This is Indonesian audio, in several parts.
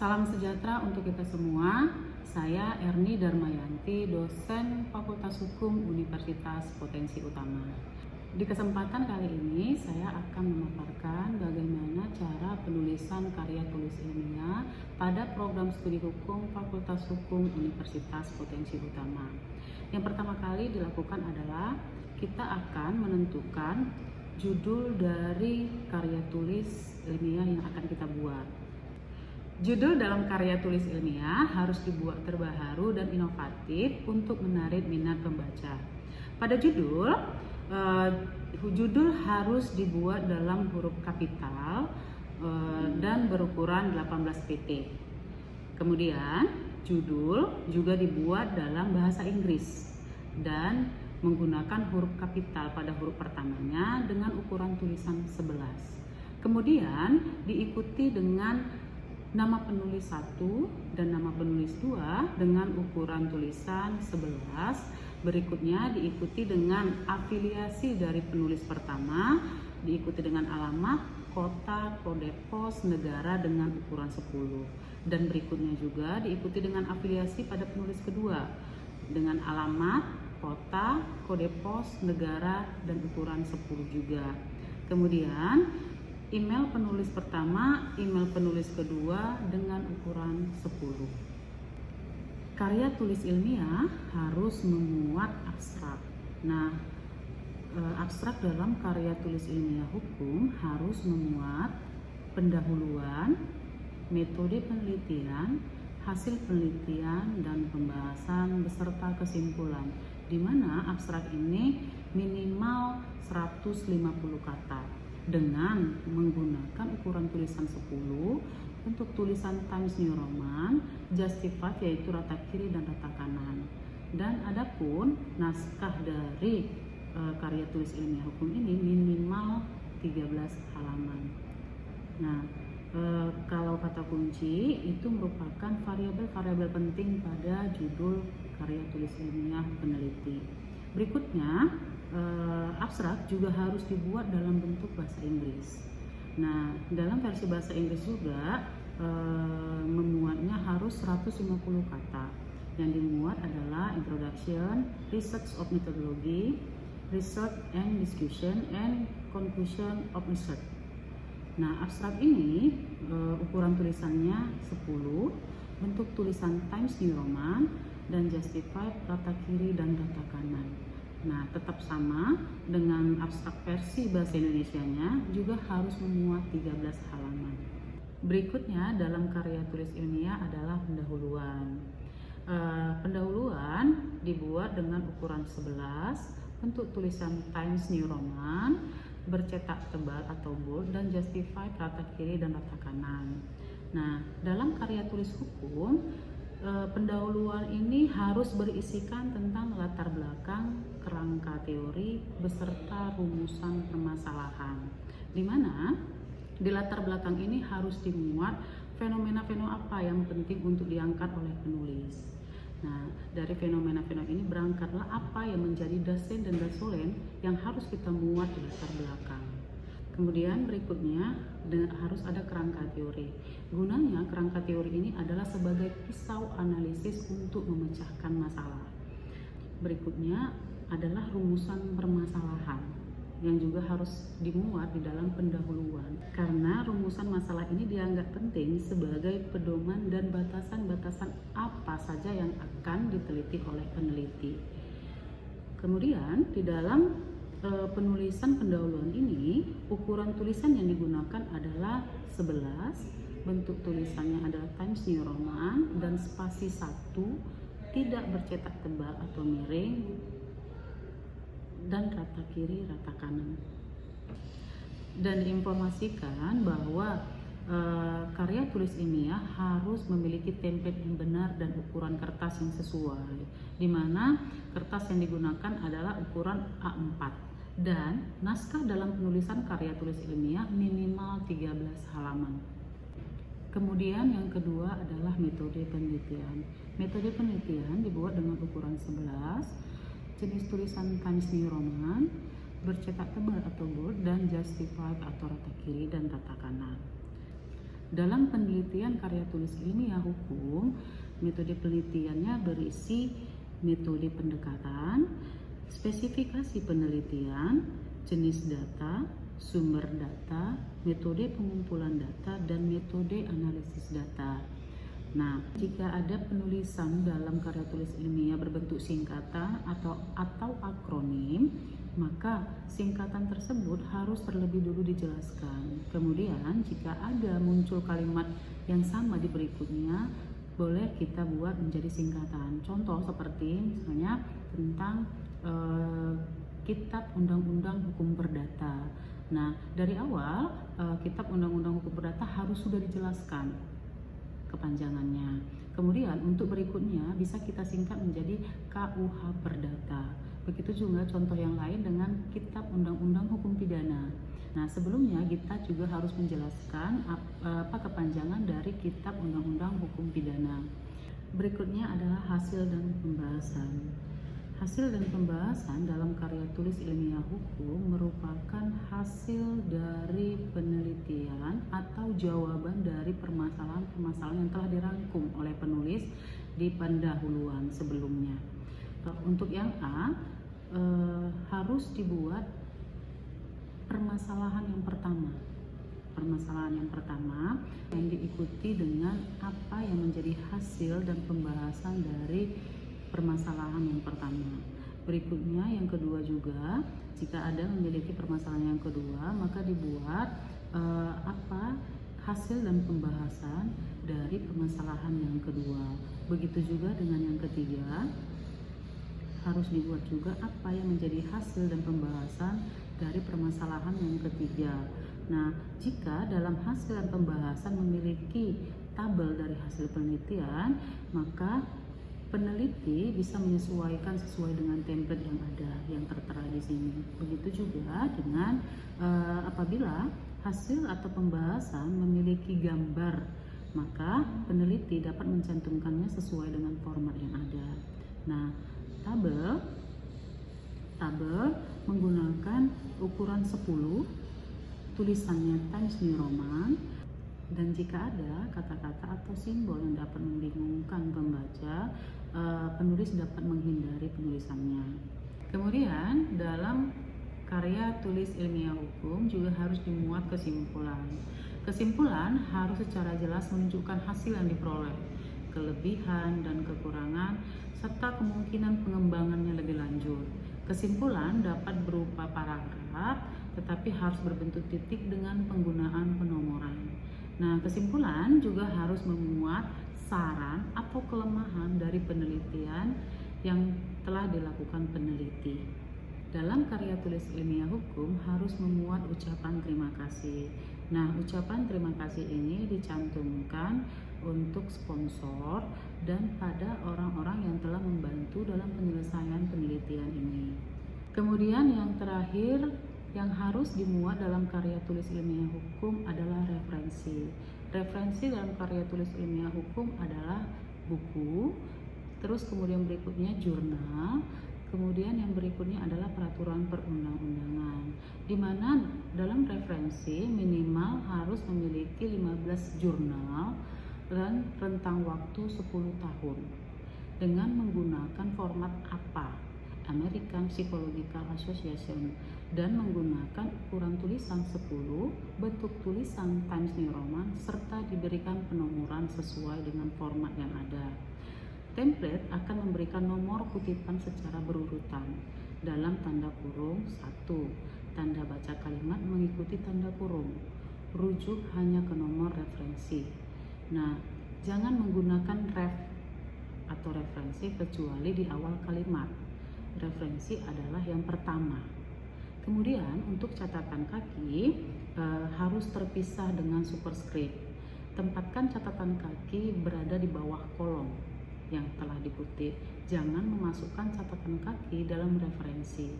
Salam sejahtera untuk kita semua. Saya Erni Darmayanti, dosen Fakultas Hukum Universitas Potensi Utama. Di kesempatan kali ini saya akan memaparkan bagaimana cara penulisan karya tulis ilmiah pada program studi hukum Fakultas Hukum Universitas Potensi Utama. Yang pertama kali dilakukan adalah kita akan menentukan judul dari karya tulis ilmiah yang akan kita buat. Judul dalam karya tulis ilmiah harus dibuat terbaru dan inovatif untuk menarik minat pembaca. Pada judul harus dibuat dalam huruf kapital dan berukuran 18 pt. Kemudian judul juga dibuat dalam bahasa Inggris dan menggunakan huruf kapital pada huruf pertamanya dengan ukuran tulisan 11. Kemudian diikuti dengan nama penulis 1 dan nama penulis 2 dengan ukuran tulisan 11. Berikutnya diikuti dengan afiliasi dari penulis pertama, diikuti dengan alamat, kota, kode pos, negara dengan ukuran 10. Dan berikutnya juga diikuti dengan afiliasi pada penulis kedua dengan alamat, kota, kode pos, negara dan ukuran 10 juga. Kemudian email penulis pertama, email penulis kedua dengan ukuran 10. Karya tulis ilmiah harus memuat abstrak. Nah, abstrak dalam karya tulis ilmiah hukum harus memuat pendahuluan, metode penelitian, hasil penelitian dan pembahasan beserta kesimpulan, di mana abstrak ini minimal 150 kata. Dengan menggunakan ukuran tulisan 10 untuk tulisan Times New Roman, Justified yaitu rata kiri dan rata kanan. Dan adapun naskah dari karya tulis ilmiah hukum ini minimal 13 halaman. Nah, kalau kata kunci itu merupakan variabel-variabel penting pada judul karya tulis ilmiah peneliti. Berikutnya, abstrak juga harus dibuat dalam bentuk bahasa Inggris. Nah, dalam versi bahasa Inggris juga memuatnya harus 150 kata. Yang dimuat adalah introduction, research of methodology, research and discussion, and conclusion of research. Nah, abstrak ini ukuran tulisannya 10, bentuk tulisan Times New Roman, dan Justified rata kiri dan rata kanan. Nah, tetap sama dengan abstrak versi bahasa Indonesianya juga harus memuat 13 halaman. Berikutnya dalam karya tulis ilmiah adalah pendahuluan. Pendahuluan dibuat dengan ukuran 11, bentuk tulisan Times New Roman, bercetak tebal atau bold, dan Justified rata kiri dan rata kanan. Nah, dalam karya tulis hukum, pendahuluan ini harus berisikan tentang latar belakang, kerangka teori, beserta rumusan permasalahan. Di mana di latar belakang ini harus dimuat fenomena-fenomena apa yang penting untuk diangkat oleh penulis. Nah, dari fenomena-fenomena ini berangkatlah apa yang menjadi dasen dan dasolen yang harus kita muat di latar belakang. Kemudian berikutnya harus ada kerangka teori. Gunanya kerangka teori ini adalah sebagai pisau analisis untuk memecahkan masalah. Berikutnya adalah rumusan permasalahan yang juga harus dimuat di dalam pendahuluan. Karena rumusan masalah ini dianggap penting sebagai pedoman dan batasan-batasan apa saja yang akan diteliti oleh peneliti. Kemudian di dalam penulisan pendahuluan ini, ukuran tulisan yang digunakan adalah 11, bentuk tulisannya adalah Times New Roman, dan spasi 1, tidak bercetak tebal atau miring, dan rata kiri rata kanan. Dan diinformasikan bahwa karya tulis ilmiah harus memiliki template yang benar dan ukuran kertas yang sesuai, di mana kertas yang digunakan adalah ukuran A4. Dan naskah dalam penulisan karya tulis ilmiah minimal 13 halaman. Kemudian yang kedua adalah metode penelitian. Metode penelitian dibuat dengan ukuran 11, jenis tulisan Times New Roman, bercetak tebal atau bold, dan Justified atau rata kiri dan rata kanan. Dalam penelitian karya tulis ilmiah hukum, metode penelitiannya berisi metode pendekatan, spesifikasi penelitian, jenis data, sumber data, metode pengumpulan data, dan metode analisis data. Nah, jika ada penulisan dalam karya tulis ilmiah berbentuk singkatan atau akronim, maka singkatan tersebut harus terlebih dulu dijelaskan. Kemudian, jika ada muncul kalimat yang sama di berikutnya, boleh kita buat menjadi singkatan. Contoh seperti misalnya tentang Kitab Undang-Undang Hukum Perdata. Nah, dari awal Kitab Undang-Undang Hukum Perdata harus sudah dijelaskan kepanjangannya. Kemudian untuk berikutnya bisa kita singkat menjadi KUH Perdata. Begitu juga contoh yang lain dengan Kitab Undang-Undang Hukum Pidana. Nah, sebelumnya kita juga harus menjelaskan apa kepanjangan dari Kitab Undang-Undang Hukum Pidana. Berikutnya adalah hasil dan pembahasan. Hasil dan pembahasan dalam karya tulis ilmiah hukum merupakan hasil dari penelitian atau jawaban dari permasalahan-permasalahan yang telah dirangkum oleh penulis di pendahuluan sebelumnya. Untuk yang A, harus dibuat permasalahan yang pertama. Permasalahan yang pertama yang diikuti dengan apa yang menjadi hasil dan pembahasan dari permasalahan yang pertama. Berikutnya yang kedua juga, jika ada memiliki permasalahan yang kedua, maka dibuat apa hasil dan pembahasan dari permasalahan yang kedua. Begitu juga dengan yang ketiga, harus dibuat juga apa yang menjadi hasil dan pembahasan dari permasalahan yang ketiga. Nah, jika dalam hasil dan pembahasan memiliki tabel dari hasil penelitian, maka peneliti bisa menyesuaikan sesuai dengan template yang ada, yang tertera di sini. Begitu juga dengan apabila hasil atau pembahasan memiliki gambar, maka peneliti dapat mencantumkannya sesuai dengan format yang ada. Nah, tabel menggunakan ukuran 10, tulisannya Times New Roman, dan jika ada kata-kata atau simbol yang dapat membingungkan pembaca, penulis dapat menghindari penulisannya. Kemudian dalam karya tulis ilmiah hukum juga harus dimuat kesimpulan. Kesimpulan harus secara jelas menunjukkan hasil yang diperoleh, kelebihan dan kekurangan, serta kemungkinan pengembangannya lebih lanjut. Kesimpulan dapat berupa paragraf, tetapi harus berbentuk titik dengan penggunaan penomoran. Nah, kesimpulan juga harus memuat saran atau kelemahan dari penelitian yang telah dilakukan peneliti. Dalam karya tulis ilmiah hukum harus memuat ucapan terima kasih. Nah, ucapan terima kasih ini dicantumkan untuk sponsor dan pada orang-orang yang telah membantu dalam penyelesaian penelitian ini. Kemudian yang terakhir yang harus dimuat dalam karya tulis ilmiah hukum adalah referensi. Referensi dalam karya tulis ilmiah hukum adalah buku, terus kemudian berikutnya jurnal, kemudian yang berikutnya adalah peraturan perundang-undangan, di mana dalam referensi minimal harus memiliki 15 jurnal dan rentang waktu 10 tahun dengan menggunakan format APA, American Psychological Association, dan menggunakan ukuran tulisan 10, bentuk tulisan Times New Roman, serta diberikan penomoran sesuai dengan format yang ada. Template akan memberikan nomor kutipan secara berurutan dalam tanda kurung 1, tanda baca kalimat mengikuti tanda kurung, rujuk hanya ke nomor referensi. Nah, jangan menggunakan ref atau referensi kecuali di awal kalimat. Referensi adalah yang pertama. Kemudian untuk catatan kaki harus terpisah dengan superscript. Tempatkan catatan kaki berada di bawah kolom yang telah dikutip. Jangan memasukkan catatan kaki dalam referensi.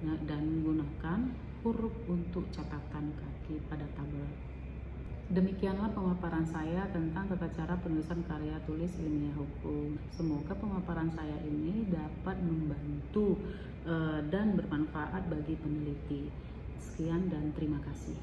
Nah, dan gunakan huruf untuk catatan kaki pada tabel. Demikianlah pemaparan saya tentang tata cara penulisan karya tulis ilmiah hukum. Semoga pemaparan saya ini dapat membantu dan bermanfaat bagi peneliti. Sekian dan terima kasih.